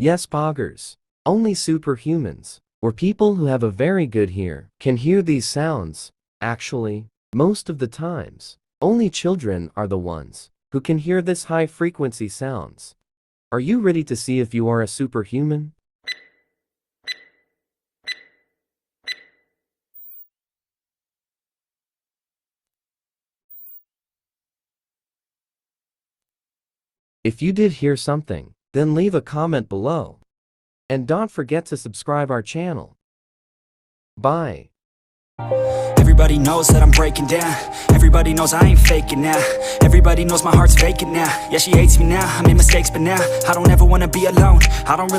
Yes, poggers. Only superhumans, or people who have a very good ear, can hear these sounds. Actually, most of the times, only children are the ones who can hear this high-frequency sounds. Are you ready to see if you are a superhuman? If you did hear something, then leave a comment below. And don't forget to subscribe our channel. Bye. Everybody knows that I'm breaking down. Everybody knows I ain't faking now. Everybody knows my heart's vacant now. Yeah, she hates me now, I made mistakes, but now I don't ever wanna be alone. I don't really